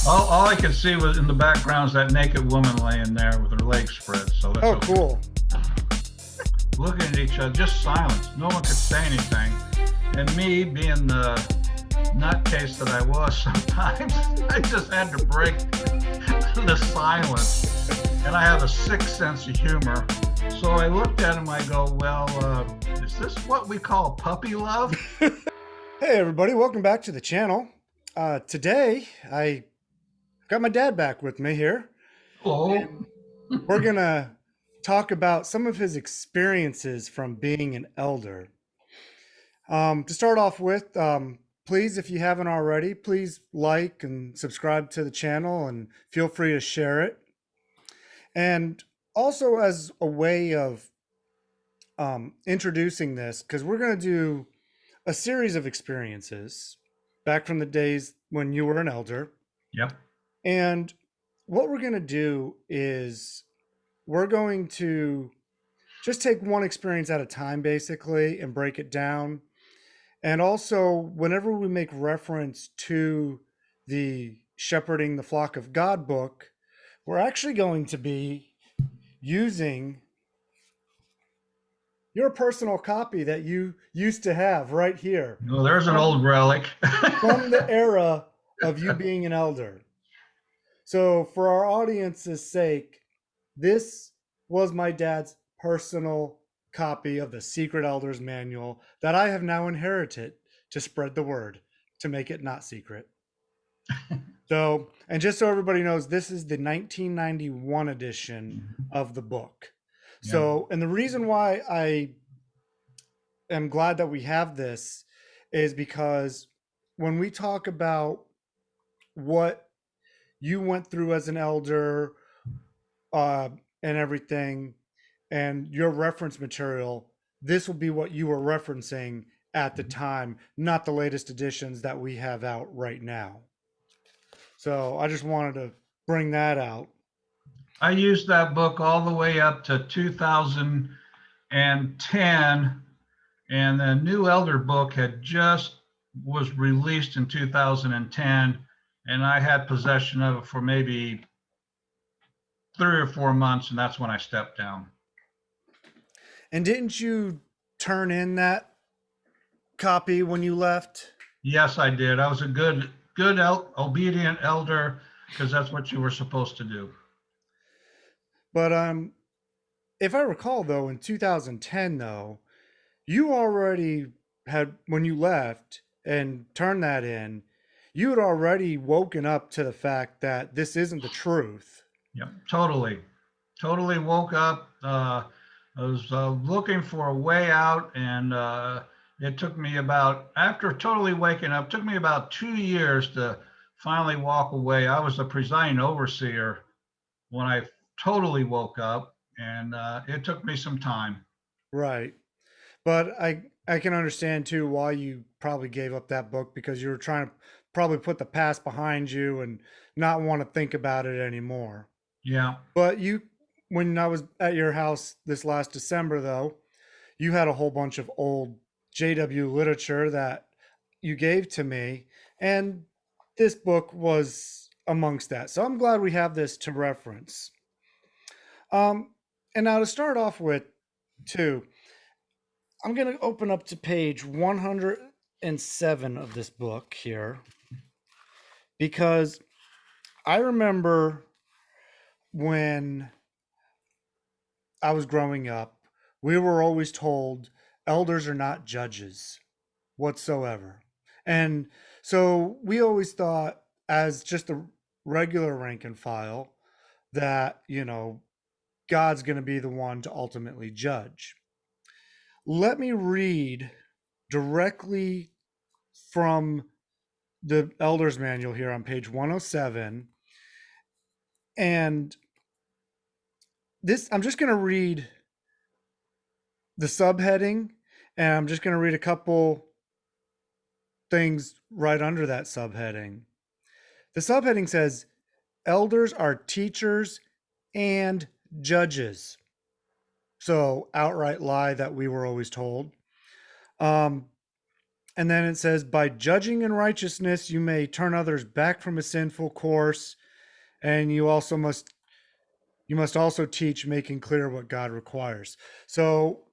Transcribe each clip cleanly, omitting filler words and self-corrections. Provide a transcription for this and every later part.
All I could see was in the background is that naked woman laying there with her legs spread. So that's Oh, okay. cool. Looking at each other, just silence. No one could say anything. And me being the nutcase that I was sometimes, I just had to break the silence. And I have a sick sense of humor. So I looked at him, I go, well, is this what we call puppy love? Hey, everybody. Welcome back to the channel. Today, I got my dad back with me here. Hello. We're going to talk about some of his experiences from being an elder. To start off with, please, if you haven't already, please like and subscribe to the channel and feel free to share it. And also as a way of introducing this, because we're going to do a series of experiences back from the days when you were an elder. Yep. And what we're going to do is we're going to just take one experience at a time, basically, and break it down. And also, whenever we make reference to the Shepherding the Flock of God book, we're actually going to be using your personal copy that you used to have right here Well, there's an old relic. from the era of you being an elder. So, for our audience's sake, this was my dad's personal copy of the Secret Elders Manual that I have now inherited to spread the word, to make it not secret. So, and just so everybody knows, this is the 1991 edition of the book. Yeah. So, and the reason why I am glad that we have this is because when we talk about what you went through as an elder and everything, and your reference material, this will be what you were referencing at the time, not the latest editions that we have out right now. So I just wanted to bring that out. I used that book all the way up to 2010, and the New Elder book had just was released in 2010, and I had possession of it for maybe 3 or 4 months, and that's when I stepped down. And didn't you turn in that copy when you left? Yes, I did. I was a good, obedient elder because that's what you were supposed to do. But if I recall though, in 2010 though, you already had, when you left and turned that in, you had already woken up to the fact that this isn't the truth. Yep, totally woke up. I was looking for a way out, and it took me about, after totally waking up, took me about 2 years to finally walk away. I was the presiding overseer when I totally woke up, and it took me some time. Right. But I can understand too why you probably gave up that book, because you were trying to probably put the past behind you and not want to think about it anymore. Yeah. But you, when I was at your house this last December though, you had a whole bunch of old JW literature that you gave to me, and this book was amongst that. So I'm glad we have this to reference. And now to start off with too, I'm going to open up to page 107 of this book here, because I remember when I was growing up, we were always told elders are not judges whatsoever. And so we always thought, as just a regular rank and file, that, God's going to be the one to ultimately judge. Let me read directly from the Elder's Manual here on page 107. And this, I'm just going to read the subheading, and I'm just going to read a couple things right under that subheading. The subheading says, elders are teachers and judges. So outright lie that we were always told. And then it says, by judging in righteousness, you may turn others back from a sinful course. And you must also teach, making clear what God requires. So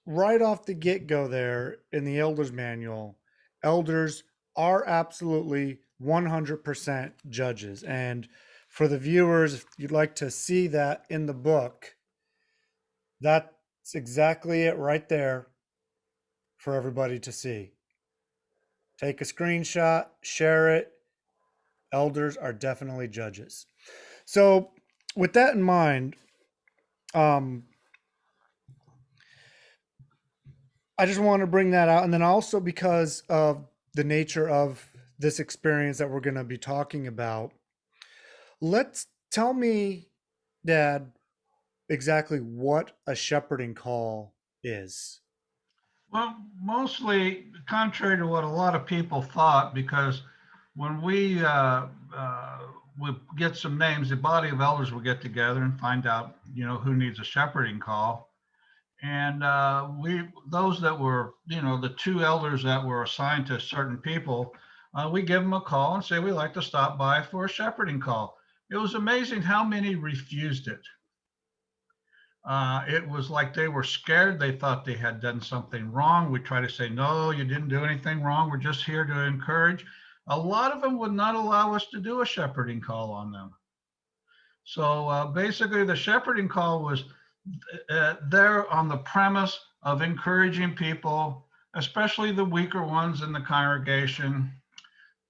right off the get-go there in the elders manual, elders are absolutely 100% judges. And for the viewers, if you'd like to see that in the book, that's exactly it right there for everybody to see. Take a screenshot, share it. Elders are definitely judges. So, with that in mind, um, I just want to bring that out. And then also because of the nature of this experience that we're going to be talking about, let's tell me, Dad, exactly what a shepherding call is. Well, mostly contrary to what a lot of people thought, because when we get some names, the body of elders will get together and find out, who needs a shepherding call. And those that were, the two elders that were assigned to certain people, we give them a call and say, we'd like to stop by for a shepherding call. It was amazing how many refused it. It was like they were scared. They thought they had done something wrong. We try to say, no, you didn't do anything wrong. We're just here to encourage. A lot of them would not allow us to do a shepherding call on them. So basically, the shepherding call was there on the premise of encouraging people, especially the weaker ones in the congregation.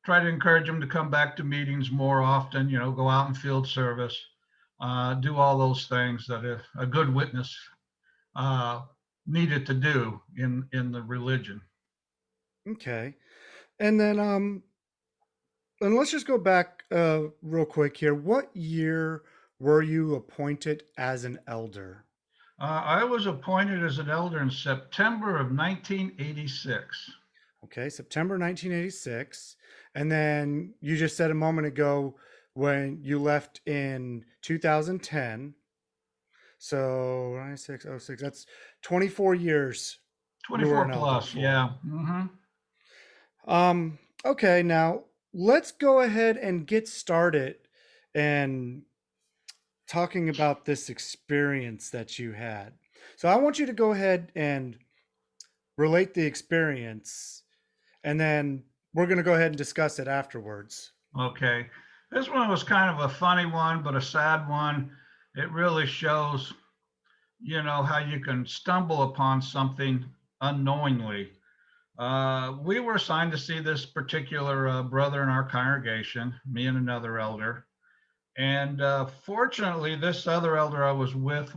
Try to encourage them to come back to meetings more often, go out in field service, do all those things that a good witness uh, needed to do in the religion. Okay. And then and let's just go back real quick here. What year were you appointed as an elder? I was appointed as an elder in September of 1986. Okay, September 1986. And then you just said a moment ago when you left in 2010. So 9606, that's 24 years you were 24 an elder plus, for. yeah. Mm-hmm. Okay, now let's go ahead and get started and talking about this experience that you had. So I want you to go ahead and relate the experience, and then we're going to go ahead and discuss it afterwards. Okay. This one was kind of a funny one, but a sad one. It really shows, how you can stumble upon something unknowingly. We were assigned to see this particular brother in our congregation, me and another elder. And fortunately, this other elder I was with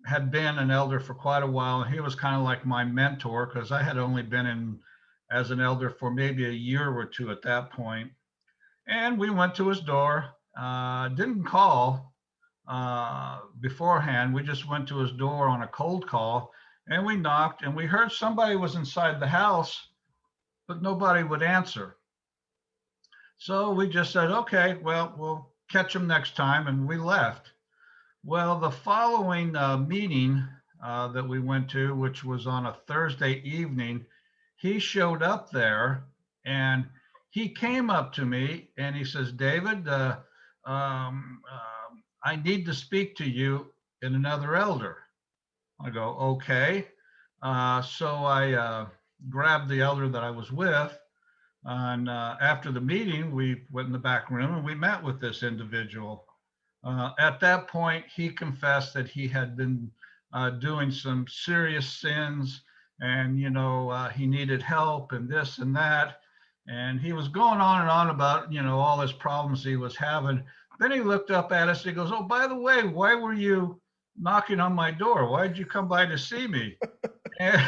had been an elder for quite a while. And he was kind of like my mentor because I had only been in as an elder for maybe a year or two at that point. And we went to his door, didn't call beforehand. We just went to his door on a cold call and we knocked and we heard somebody was inside the house, but nobody would answer. So we just said, okay, well, we'll catch him next time. And we left. Well, the following meeting that we went to, which was on a Thursday evening, he showed up there and he came up to me and he says, David, I need to speak to you and another elder. I go, okay. So I grabbed the elder that I was with. And after the meeting, we went in the back room and we met with this individual. At that point, he confessed that he had been doing some serious sins and, he needed help and this and that. And he was going on and on about, all his problems he was having. Then he looked up at us. He goes, oh, by the way, why were you knocking on my door? Why did you come by to see me? And,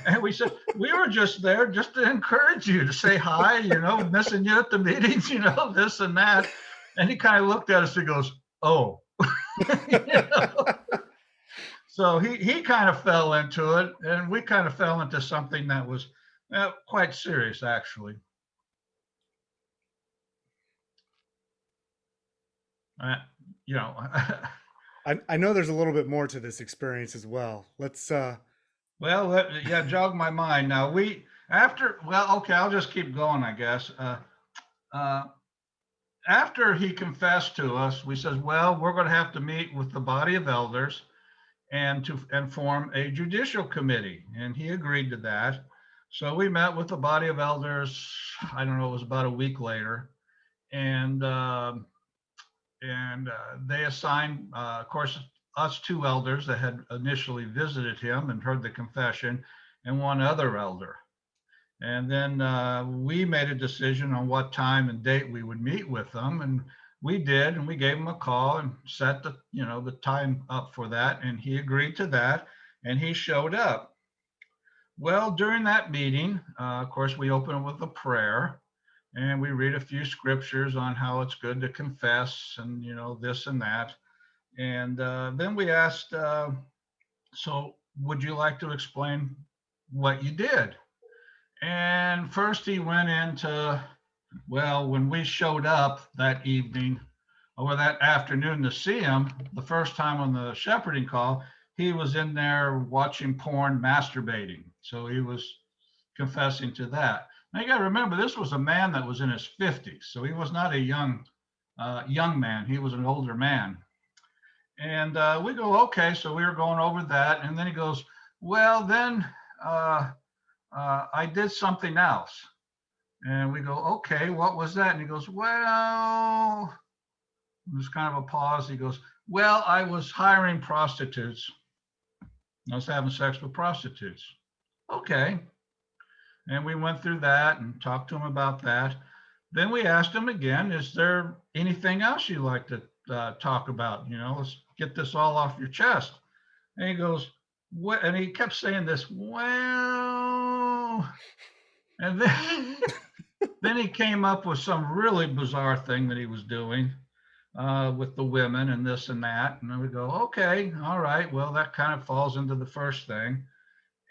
and we said, we were just there just to encourage you, to say hi, missing you at the meetings, this and that. And he kind of looked at us and goes, oh. So he kind of fell into it, and we kind of fell into something that was quite serious, actually. Uh, you know, I know there's a little bit more to this experience as well. Let's well, yeah, jog my mind. Now Well, okay, I'll just keep going, I guess. Uh, After he confessed to us, we says, well, we're going to have to meet with the body of elders and form a judicial committee. And he agreed to that. So we met with the body of elders. I don't know, it was about a week later. And they assigned, of course, us two elders that had initially visited him and heard the confession, and one other elder. And then we made a decision on what time and date we would meet with them, and we did, and we gave him a call and set the time up for that, and he agreed to that, and he showed up. Well, during that meeting, of course, we open with a prayer, and we read a few scriptures on how it's good to confess, and this and that, and then we asked, so would you like to explain what you did? And first he went into, well, when we showed up that evening or that afternoon to see him, the first time on the shepherding call, he was in there watching porn, masturbating. So he was confessing to that. Now you got to remember, this was a man that was in his 50s. So he was not a young man. He was an older man. And we go, okay. So we were going over that. And then he goes, well, then I did something else. And we go, okay, what was that? And he goes, well, there's kind of a pause. He goes, well, I was hiring prostitutes. I was having sex with prostitutes. Okay. And we went through that and talked to him about that. Then we asked him again, is there anything else you'd like to talk about? Let's get this all off your chest. And he goes, what? And he kept saying this, well, and then he came up with some really bizarre thing that he was doing with the women and this and that. And then we go, okay, all right, well, that kind of falls into the first thing.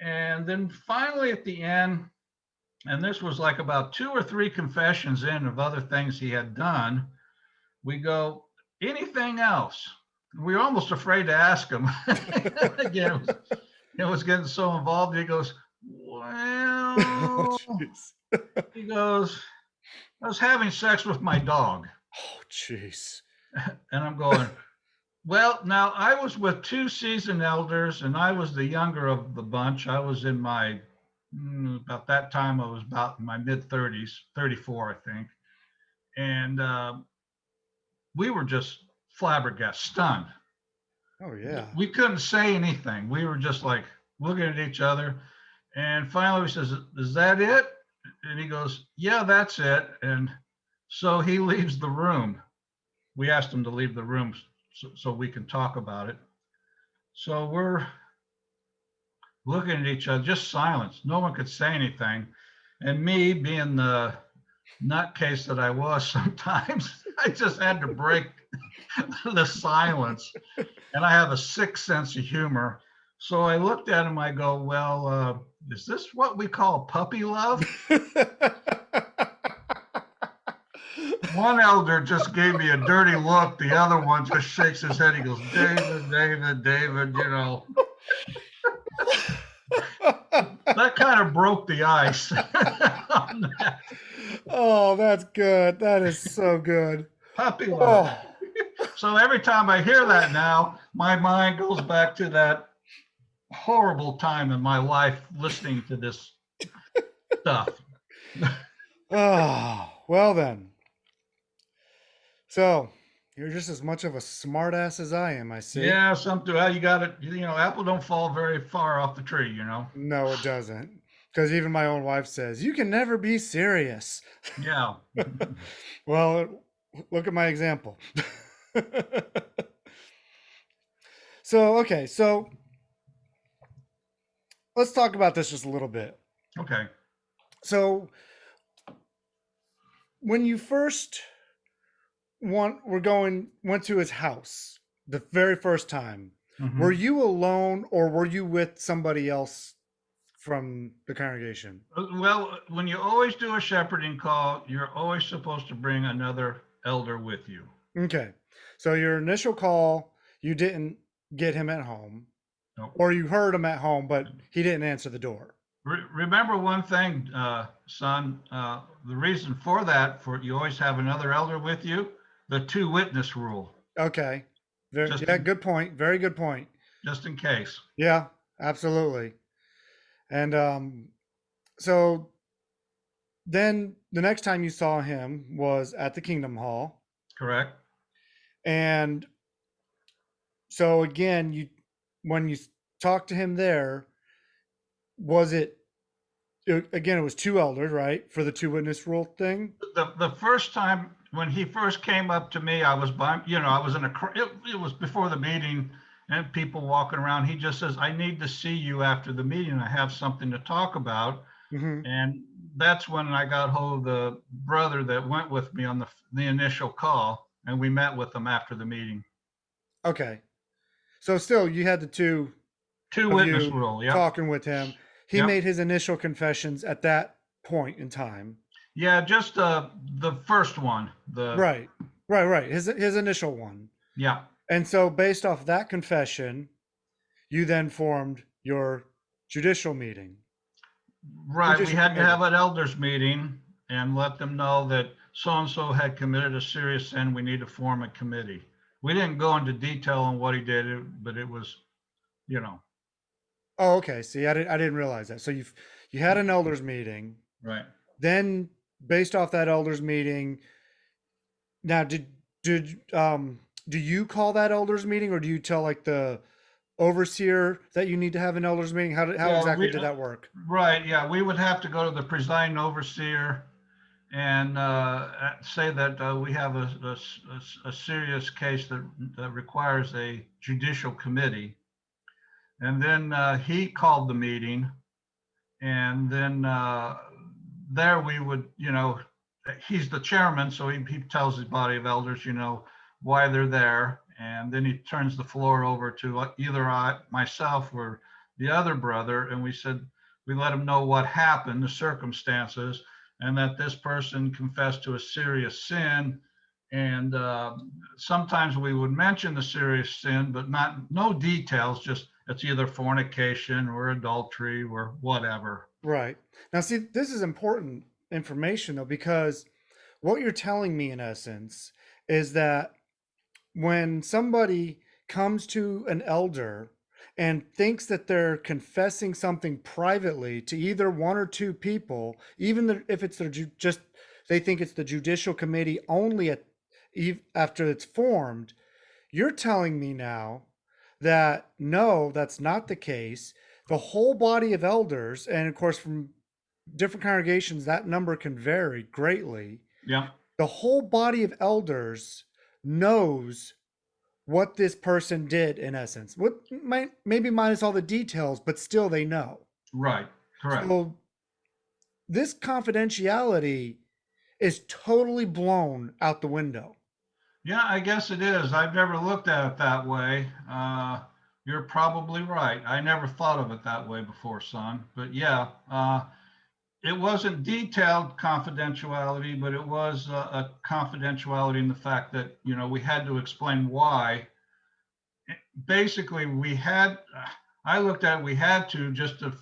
And then finally at the end, and this was like about 2 or 3 confessions in of other things he had done, we go, anything else? We were almost afraid to ask him. Again, it was getting so involved. He goes, well, he goes, I was having sex with my dog. Oh, jeez. And I'm going, well, now I was with 2 seasoned elders, and I was the younger of the bunch. I was in my, about that time, I was about in my mid 30s, 34, I think. And we were just flabbergasted, stunned. Oh, yeah. We couldn't say anything. We were just like looking at each other. And finally, he says, is that it? And he goes, yeah, that's it. And so he leaves the room. We asked him to leave the room so we can talk about it. So we're looking at each other, just silence. No one could say anything. And me, being the nutcase that I was sometimes, I just had to break the silence. And I have a sick sense of humor. So I looked at him, I go, well, is this what we call puppy love? One elder just gave me a dirty look. The other one just shakes his head. He goes, David, That kind of broke the ice. On that. Oh, that's good. That is so good. Puppy love. Oh. So every time I hear that now, my mind goes back to that horrible time in my life listening to this stuff. Oh, well then. So you're just as much of a smart ass as I am, I see. Yeah, well, you got it. Apple don't fall very far off the tree, No, it doesn't. Because even my own wife says, you can never be serious. Yeah. Well, look at my example. So let's talk about this just a little bit. Okay. So when you first went to his house the very first time, were you alone or were you with somebody else from the congregation? Well, when you always do a shepherding call, you're always supposed to bring another elder with you. Okay. So your initial call, you didn't get him at home. Nope. Or you heard him at home, but he didn't answer the door. Remember one thing, son. The reason for that, for you always have another elder with you, the two witness rule, Okay. Very, just yeah, in, good point. Very good point. just in case. Yeah, absolutely. And so then the next time you saw him was at the Kingdom Hall. Correct. And so again, you when you talked to him there, was again, it was two elders, right? For the two witness rule thing? The first time when he first came up to me, I was by, I was in it was before the meeting and people walking around. He just says, I need to see you after the meeting. I have something to talk about. Mm-hmm. And that's when I got hold of the brother that went with me on the initial call. And we met with him after the meeting. Okay. So still you had the two Two of witness you rule. Yep. talking with him. He Yep. made his initial confessions at that point in time. Yeah. Just the first one. Right. Right. His initial one. Yeah. And so based off that confession, you then formed your judicial meeting. Right. We Judicial had to committee. have an elders meeting and let them know that so-and-so had committed a serious sin. We need to form a committee. We didn't go into detail on what he did, but it was, you know, Oh, okay. See, I didn't realize that. So you had an elders meeting. right. Then based off that elders meeting, now did do you call that elders meeting or do you tell like the overseer that you need to have an elders meeting? How Yeah, exactly did that work? right. Yeah, we would have to go to the presiding overseer and say that we have a serious case that requires a judicial committee. And then he called the meeting, and then there we would, he's the chairman, so he tells his body of elders, why they're there, and then he turns the floor over to either myself, or the other brother, and we let him know what happened, the circumstances, and that this person confessed to a serious sin. And sometimes we would mention the serious sin, but no details, just it's either fornication or adultery or whatever. Right. Now see, this is important information though, because what you're telling me in essence is that when somebody comes to an elder and thinks that they're confessing something privately to either one or two people, even if it's just they think it's the judicial committee only after it's formed, you're telling me now that no, that's not the case. The whole body of elders, and of course, from different congregations, that number can vary greatly. Yeah. The whole body of elders knows what this person did in essence. What might maybe minus all the details, but still they know. Right. Correct. So this confidentiality is totally blown out the window. Yeah, I guess it is. I've never looked at it that way. You're probably right. I never thought of it that way before, son. But yeah, it wasn't detailed confidentiality, but it was a confidentiality in the fact that, we had to explain why. Basically, I looked at it, we had to just to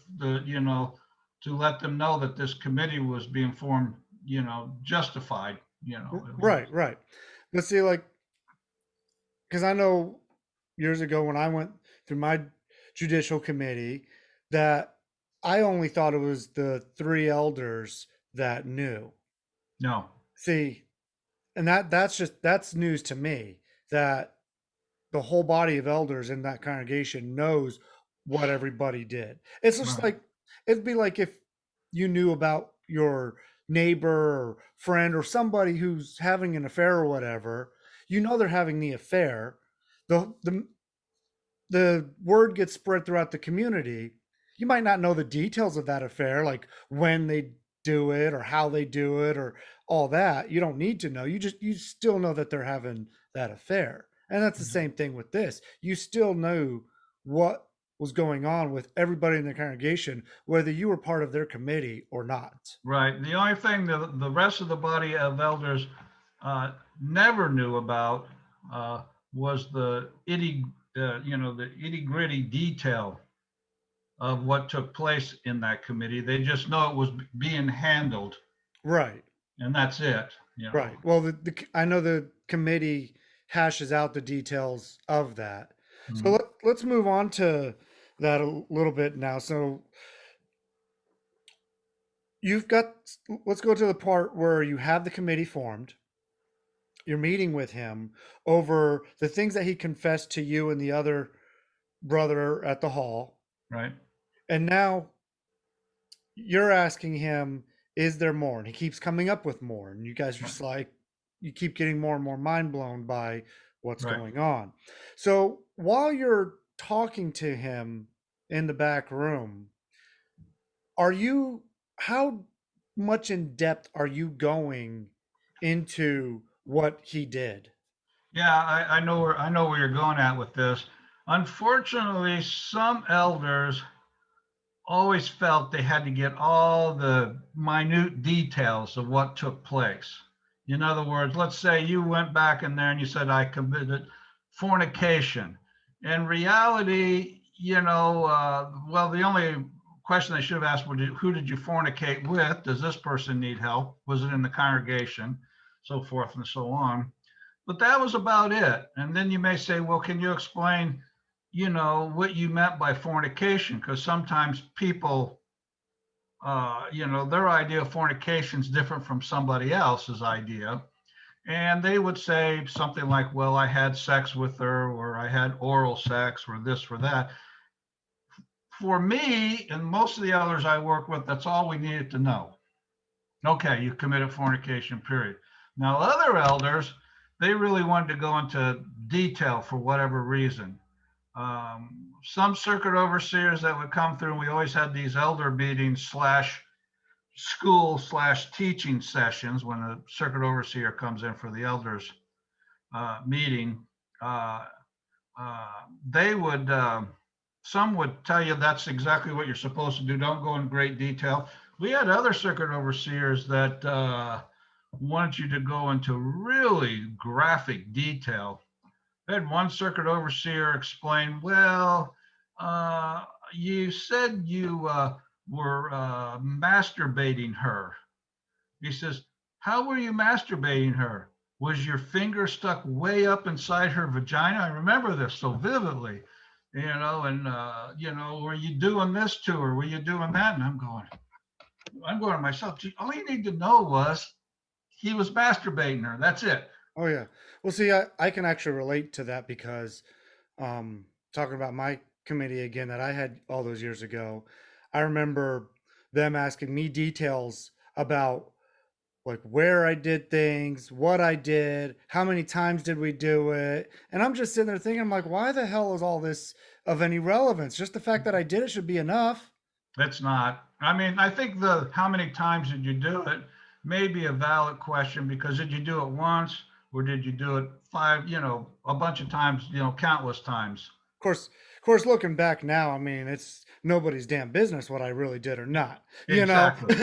let them know that this committee was being formed, justified, Right. Let's see, like, because I know years ago when I went through my judicial committee that I only thought it was the three elders that knew. No. See, and that's news to me that the whole body of elders in that congregation knows what everybody did. It's just Right. like it'd be like if you knew about your neighbor or friend or somebody who's having an affair or whatever, they're having the affair. The word gets spread throughout the community. You might not know the details of that affair, like when they do it or how they do it or all that. You don't need to know. You still know that they're having that affair. And that's the same thing with this. You still knew what was going on with everybody in the congregation, whether you were part of their committee or not. Right. The only thing the rest of the body of elders never knew about was the itty gritty detail of what took place in that committee. They just know it was being handled, Right. and that's it. Right. Well, I know the committee hashes out the details of that. So Mhm. let's move on to that a little bit now. So you've got, let's go to the part where you have the committee formed. You're meeting with him over the things that he confessed to you and the other brother at the hall. Right. And now you're asking him, is there more? And he keeps coming up with more. And you guys are just like, you keep getting more and more mind blown by what's Right. going on. So while you're talking to him in the back room, are you, how much in depth are you going into what he did? Yeah, I know where you're going at with this. Unfortunately, some elders always felt they had to get all the minute details of what took place. In other words, let's say you went back in there and you said, I committed fornication. In reality, well, the only question they should have asked was, who did you fornicate with? Does this person need help? Was it in the congregation? So forth and so on. But that was about it. And then you may say, well, can you explain, what you meant by fornication? Because sometimes people, their idea of fornication is different from somebody else's idea. And they would say something like, well, I had sex with her, or I had oral sex, or this or that. For me and most of the others I work with, that's all we needed to know. Okay, you committed fornication, period. Now, other elders, they really wanted to go into detail for whatever reason. Some circuit overseers that would come through, and we always had these elder meetings slash school slash teaching sessions when the circuit overseer comes in for the elders meeting. Uh, they would, some would tell you that's exactly what you're supposed to do. Don't go in great detail. We had other circuit overseers that wanted you to go into really graphic detail. I had one circuit overseer explain, well, you said you were masturbating her. He says, how were you masturbating her? Was your finger stuck way up inside her vagina? I remember this so vividly, were you doing this to her? Were you doing that? And I'm going to myself, gee, all you need to know was he was masturbating her. That's it. Oh yeah. Well, see, I can actually relate to that because talking about my committee again that I had all those years ago, I remember them asking me details about like where I did things, what I did, how many times did we do it. And I'm just sitting there thinking, I'm like, why the hell is all this of any relevance? Just the fact that I did it should be enough. It's not. I mean, I think the how many times did you do it may be a valid question, because did you do it once, or did you do it five, a bunch of times, countless times? Of course, looking back now, I mean, it's nobody's damn business what I really did or not, Exactly.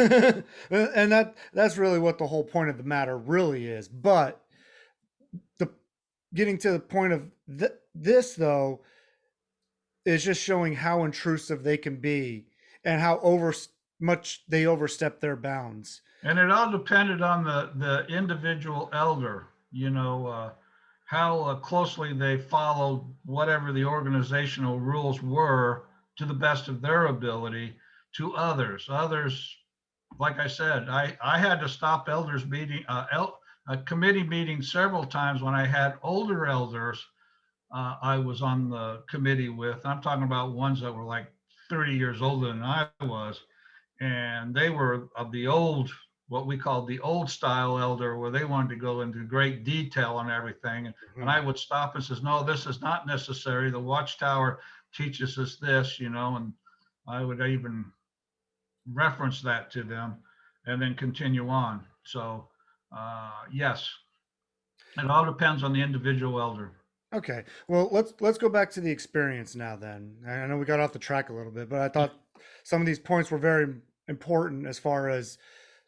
and that's really what the whole point of the matter really is. But the getting to the point of this though is just showing how intrusive they can be and how over much they overstep their bounds. And it all depended on the individual elder, how closely they followed whatever the organizational rules were to the best of their ability to others. Others, like I said, I had to stop elders meeting, a committee meeting several times when I had older elders I was on the committee with. I'm talking about ones that were like 30 years older than I was, and they were of the old, what we called the old style elder, where they wanted to go into great detail on everything. And I Mhm. would stop and says, no, this is not necessary. The watchtower teaches us this, and I would even reference that to them and then continue on. So, yes, it all depends on the individual elder. Okay. Well, let's go back to the experience now then. I know we got off the track a little bit, but I thought some of these points were very important as far as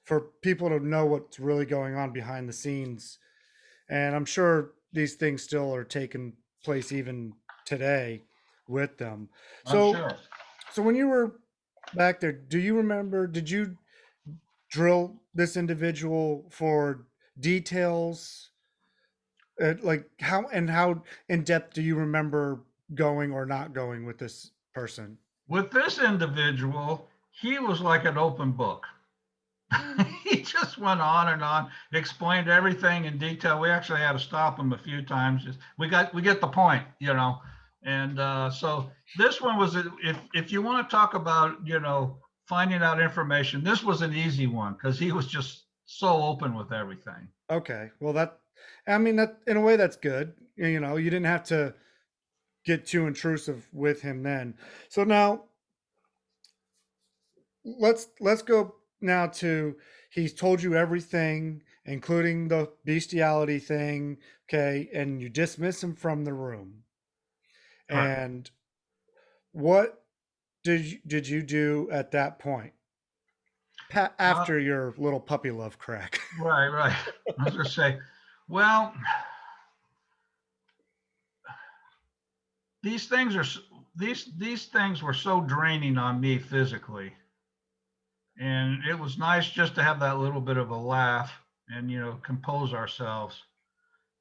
for people to know what's really going on behind the scenes. And I'm sure these things still are taking place even today with them. I'm So sure. So when you were back there, do you remember, did you drill this individual for details? Like how in depth do you remember going or not going with this person? With this individual, he was like an open book. He just went on, explained everything in detail. We actually had to stop him a few times. We get the point, you know. And so this one was, if you want to talk about, you know, finding out information, this was an easy one because he was just so open with everything. Okay. Well, I mean, that in a way that's good. You know, you didn't have to get too intrusive with him then. So now let's go now to he's told you everything, including the bestiality thing, okay, and you dismiss him from the room. Correct. And what did you do at that point? Uh, After your little puppy love crack. right, right. I was gonna say, well, these things are these things were so draining on me physically, and it was nice just to have that little bit of a laugh and, you know, compose ourselves.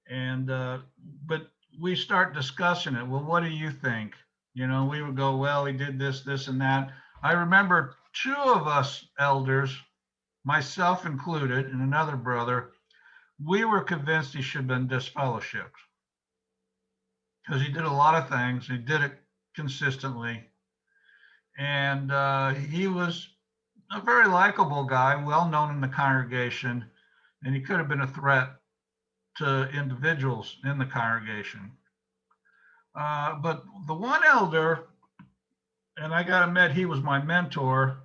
And but we start discussing it. Well, what do you think? You know, we would go, well, he did this, this, and that. I remember two of us elders, myself included, and another brother, we were convinced he should have been disfellowshipped because he did a lot of things. He did it consistently, and he was a very likable guy, well known in the congregation, and he could have been a threat to individuals in the congregation. But the one elder, and I got to admit, he was my mentor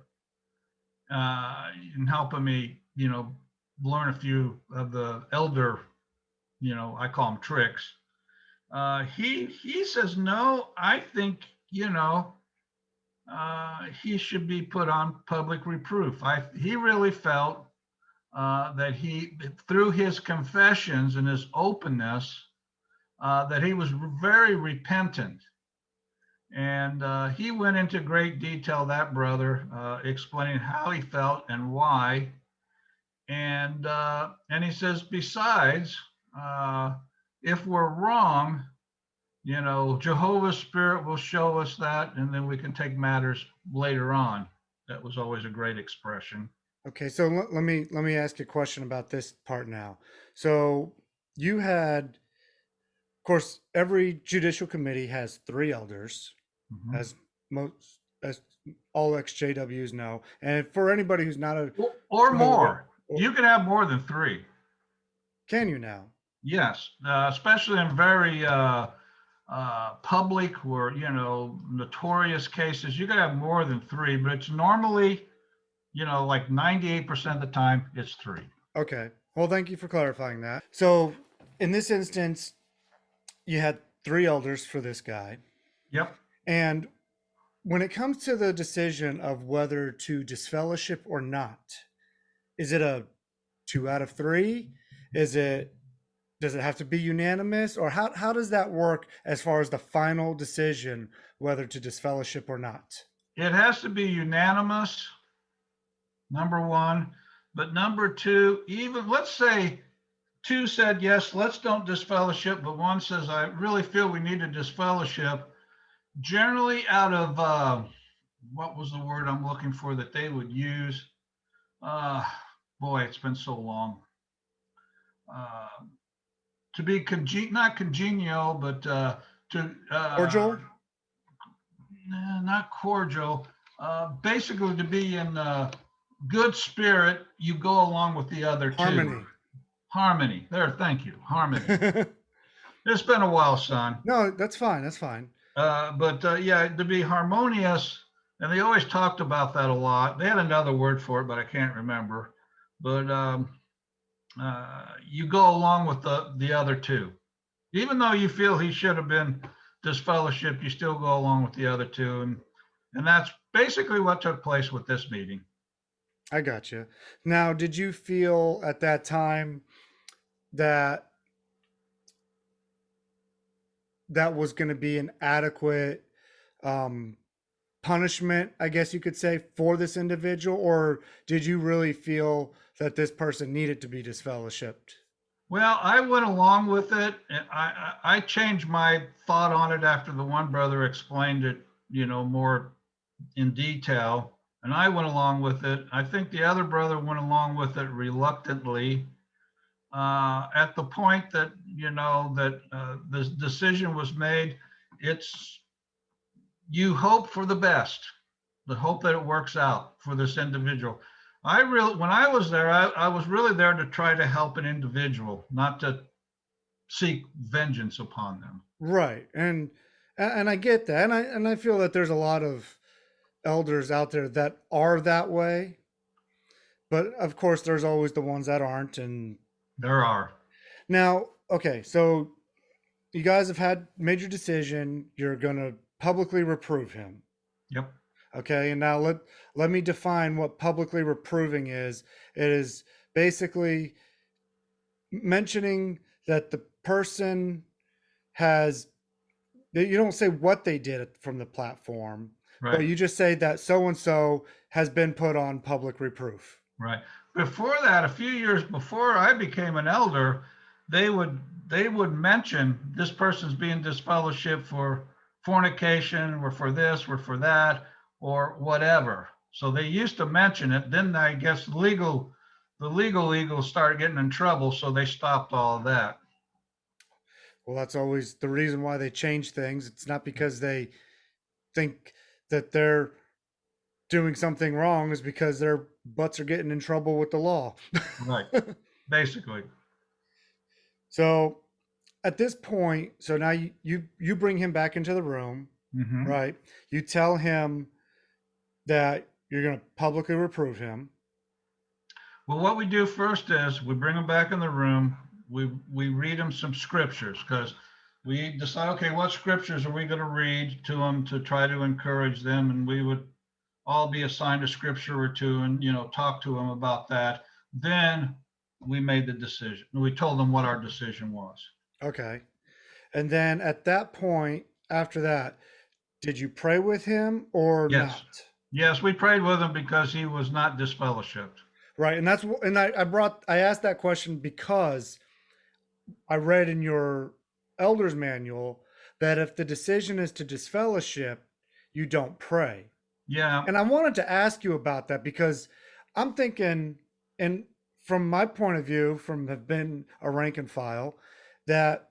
in helping me, you know, learn a few of the elder, you know, I call them tricks. He says, no, I think, you know, he should be put on public reproof. He really felt that he, through his confessions and his openness, that he was very repentant. And he went into great detail, that brother, explaining how he felt and why. And he says, besides, if we're wrong, you know, Jehovah's Spirit will show us that, and then we can take matters later on. That was always a great expression. Okay, so let me ask you a question about this part now. So you had, of course, every judicial committee has 3 elders, Mhm. as most as all ex-JWs know. And for anybody who's not Or familiar, more. You can have more than three. can you now? Yes, especially in very public or, you know, notorious cases. You can have more than three, but it's normally, you know, like 98% of the time it's three. Okay. Well, thank you for clarifying that. So in this instance, you had 3 elders for this guy. Yep. And when it comes to the decision of whether to disfellowship or not, is it a 2 out of 3? Does it have to be unanimous, or how does that work as far as the final decision whether to disfellowship or not? It has to be unanimous, number one. But number two, even let's say two said, yes, let's don't disfellowship, but one says, I really feel we need to disfellowship. Generally, out of what was the word I'm looking for that they would use? Uh, Boy, it's been so long. Uh, to be not congenial, but to Cordial? not cordial. Basically, to be in good spirit, you go along with the other two. Harmony. Harmony. There, thank you. Harmony. It's been a while, son. No, that's fine. That's fine. But yeah, to be harmonious, and they always talked about that a lot. They had another word for it, but I can't remember. But you go along with the other two. Even though you feel he should have been disfellowshipped, you still go along with the other two. And that's basically what took place with this meeting. I got you. Now, did you feel at that time that that was going to be an adequate punishment, I guess you could say, for this individual, or did you really feel that this person needed to be disfellowshipped? Well, I went along with it. And I changed my thought on it after the one brother explained it, more in detail, and I went along with it. I think the other brother went along with it reluctantly. At the point that the decision was made, it's you hope for the best, the hope that it works out for this individual. When I was there, I was really there to try to help an individual, not to seek vengeance upon them. Right. And I get that. And I feel that there's a lot of elders out there that are that way. But of course there's always the ones that aren't. And There are. now, okay, so you guys have made your decision. You're gonna publicly reprove him. Yep. Okay, and now let me define what publicly reproving is. It is basically mentioning that the person has, you don't say what they did from the platform, but Right. you just say that so and so has been put on public reproof. Right. Before that, a few years before I became an elder, they would mention this person's being disfellowshipped for fornication or for this or for that or whatever. So they used to mention it. Then I guess the legal eagles started getting in trouble, so they stopped all of that. Well, that's always the reason why they change things. It's not because they think that they're doing something wrong, is because their butts are getting in trouble with the law. Right. Basically. So at this point, so now you bring him back into the room, Mm-hmm. right? You tell him that you're going to publicly reprove him. Well, what we do first is we bring them back in the room. We read them some scriptures because we decide, okay, what scriptures are we going to read to them to try to encourage them, and we would all be assigned a scripture or two, and talk to them about that. Then we made the decision. We told them what our decision was. Okay. And then at that point, after that, did you pray with him or Yes, not? yes, we prayed with him because he was not disfellowshipped. Right. And I asked that question because I read in your elder's manual that if the decision is to disfellowship, you don't pray. Yeah, And I wanted to ask you about that because I'm thinking, and from my point of view, from have been a rank and file, that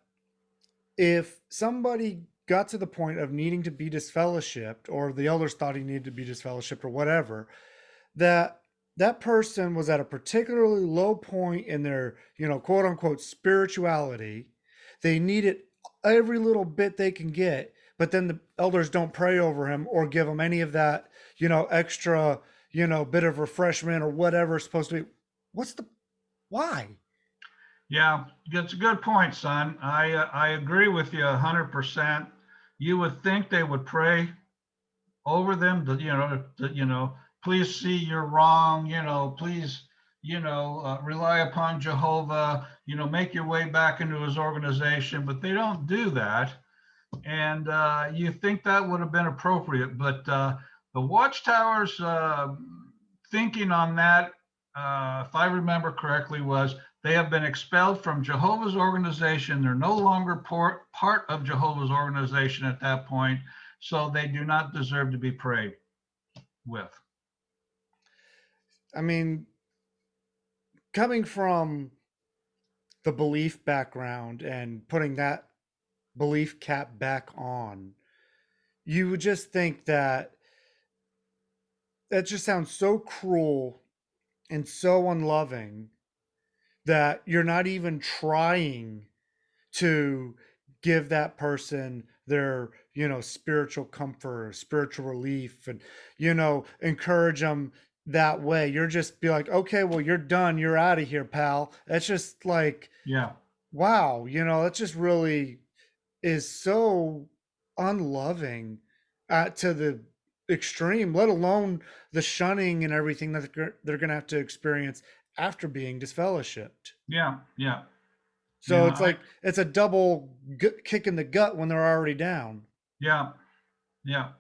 if somebody got to the point of needing to be disfellowshipped, or the elders thought he needed to be disfellowshipped or whatever, that person was at a particularly low point in their, quote unquote spirituality. They needed every little bit they can get, but then the elders don't pray over him or give him any of that, extra, bit of refreshment or whatever it's supposed to be. Why? yeah, it's a good point, son. I agree with you 100%. You would think they would pray over them please see you're wrong, please, rely upon Jehovah, make your way back into his organization, but they don't do that. And you think that would have been appropriate, but the Watchtower's thinking on that, if I remember correctly, was they have been expelled from Jehovah's organization. They're no longer part of Jehovah's organization at that point, so they do not deserve to be prayed with. I mean, coming from the belief background and putting that belief cap back on, you would just think that just sounds so cruel and so unloving that you're not even trying to give that person their, spiritual comfort, spiritual relief, and, encourage them that way. You're just be like, okay, well, you're done. You're out of here, pal. That's just like, Yeah. wow, that just really is so unloving to the extreme, let alone the shunning and everything that they're going to have to experience after being disfellowshipped. Yeah. Yeah. So Yeah. it's like it's a double kick in the gut when they're already down. Yeah. Yeah.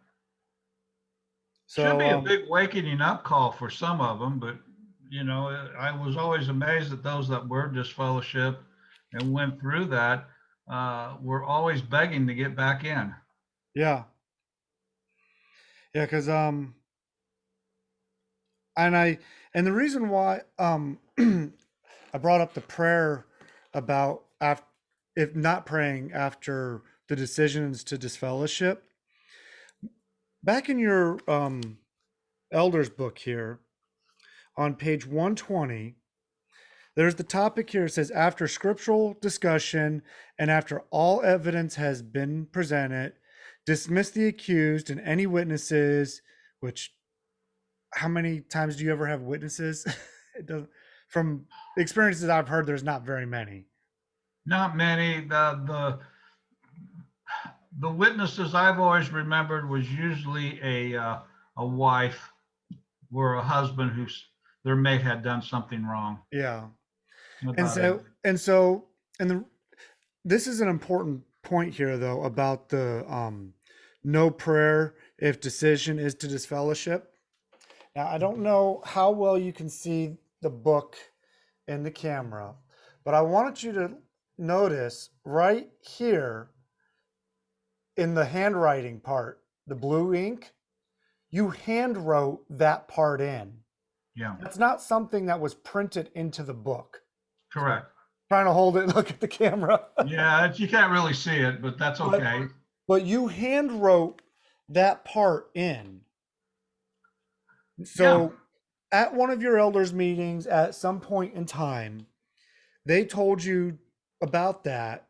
Should So be a big wakening up call for some of them, but I was always amazed at those that were disfellowship and went through that. Were always begging to get back in. yeah, yeah, because and I and the reason why I brought up the prayer about after, if not praying after the decisions to disfellowship, back in your elders book here on page 120, there's the topic here. It says, after scriptural discussion and after all evidence has been presented, dismiss the accused and any witnesses, which, how many times do you ever have witnesses? It doesn't, from the experiences I've heard, there's not very many. Not many. The witnesses I've always remembered was usually a wife or a husband who's their mate had done something wrong. Yeah. And About it. so, and so, and the, this is an important point here, though, about the no prayer if decision is to disfellowship. Now, I don't know how well you can see the book in the camera, but I wanted you to notice right here in the handwriting part, the blue ink, you hand wrote that part in. Yeah, That's not something that was printed into the book. correct. Trying to hold it, look at the camera. Yeah, you can't really see it, but that's but, okay. but you hand wrote that part in. Yeah, So at one of your elders meetings at some point in time, they told you about that.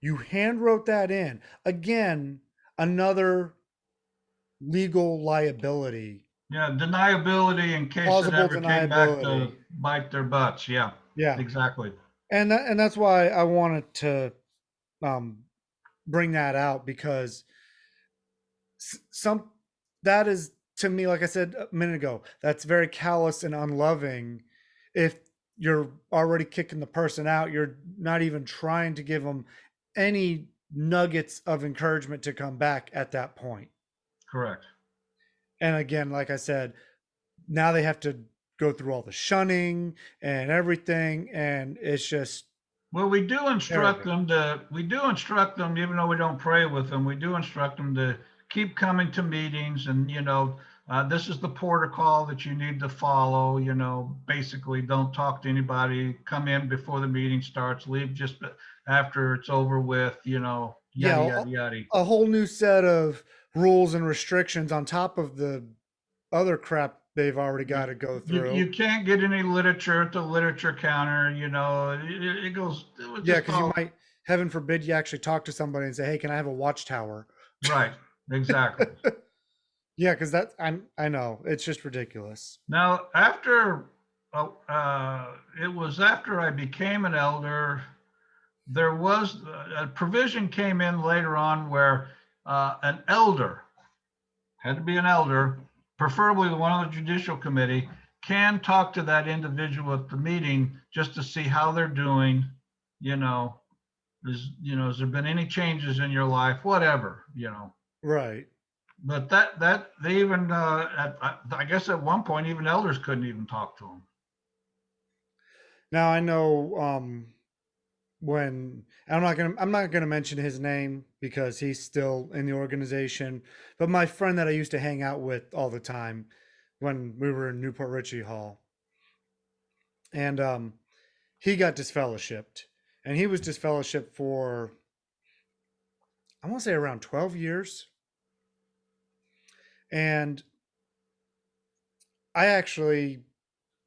You hand wrote that in. Again, another legal liability, yeah, deniability in case it plausible ever came back to deniability. bite their butts. Yeah, Yeah. exactly. And that's why I wanted to um, bring that out, because some, that is, to me, like I said a minute ago, that's very callous and unloving. If you're already kicking the person out, you're not even trying to give them any nuggets of encouragement to come back at that point. Correct. And again, like I said, now they have to go through all the shunning and everything, and it's just Well, arrogant. we do instruct them, even though we don't pray with them, we do instruct them to keep coming to meetings and, this is the protocol that you need to follow, basically don't talk to anybody, come in before the meeting starts, leave just after it's over with, yada, Yeah, yada, yada. a whole new set of rules and restrictions on top of the other crap they've already got to go You through. can't get any literature at the literature counter, it goes, it was Yeah, just because you all might, heaven forbid, you actually talk to somebody and say, "Hey, can I have a watchtower?" right. Exactly. Yeah, because I know it's just ridiculous. Now, it was after I became an elder, there was a provision came in later on where an elder, had to be an elder, preferably one on the judicial committee, can talk to that individual at the meeting just to see how they're doing, you know, has there been any changes in your life, whatever. Right. But that they even, I guess at one point, even elders couldn't even talk to them. Now I know when I'm not gonna mention his name because he's still in the organization, but my friend that I used to hang out with all the time when we were in Newport Richey Hall, and he got disfellowshipped, and he was disfellowshipped for, I want to say, around 12 years. And I actually,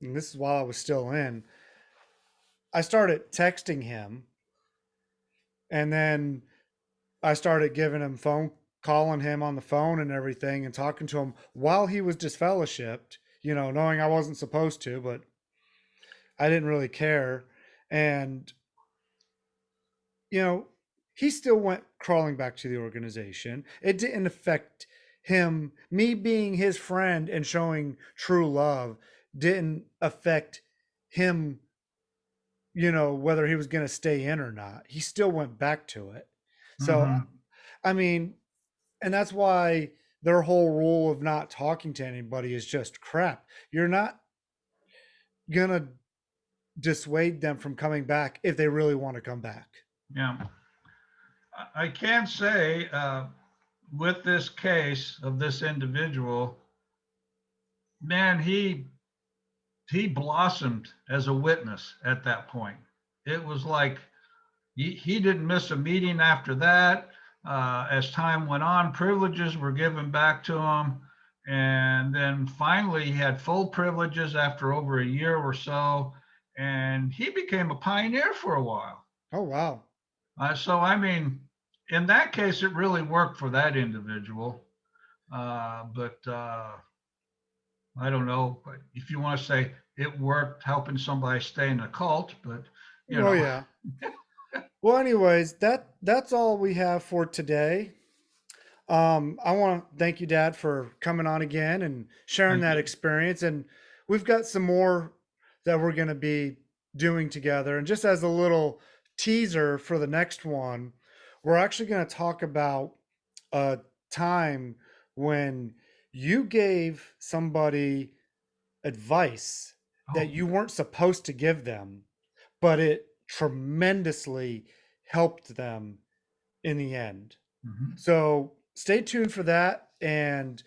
and this is while I was still in, I started texting him, and then I started giving him calling him on the phone and everything and talking to him while he was disfellowshipped, knowing I wasn't supposed to, but I didn't really care. And, you know, he still went crawling back to the organization. It didn't affect him. Me being his friend and showing true love didn't affect him, whether he was going to stay in or not. He still went back to it. So, Mm-hmm. I mean, and that's why their whole rule of not talking to anybody is just crap. You're not gonna dissuade them from coming back if they really want to come back. Yeah. I can say with this case of this individual, man, he blossomed as a witness at that point. It was like he didn't miss a meeting after that. As time went on, privileges were given back to him. And then finally, he had full privileges after over a year or so. And he became a pioneer for a while. Oh, wow. So, I mean, in that case, it really worked for that individual. But I don't know if you want to say it worked helping somebody stay in the cult, but you Oh, know. yeah. Well, anyways, that's all we have for today. I want to thank you, Dad, for coming on again and sharing Thank that you. experience. And we've got some more that we're going to be doing together. And just as a little teaser for the next one, we're actually going to talk about a time when you gave somebody advice that Oh, you weren't supposed to give them, but it tremendously helped them in the end. mhm. So stay tuned for that. And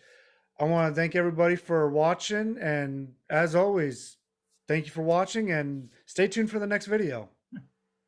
I want to thank everybody for watching. And as always, thank you for watching and stay tuned for the next video.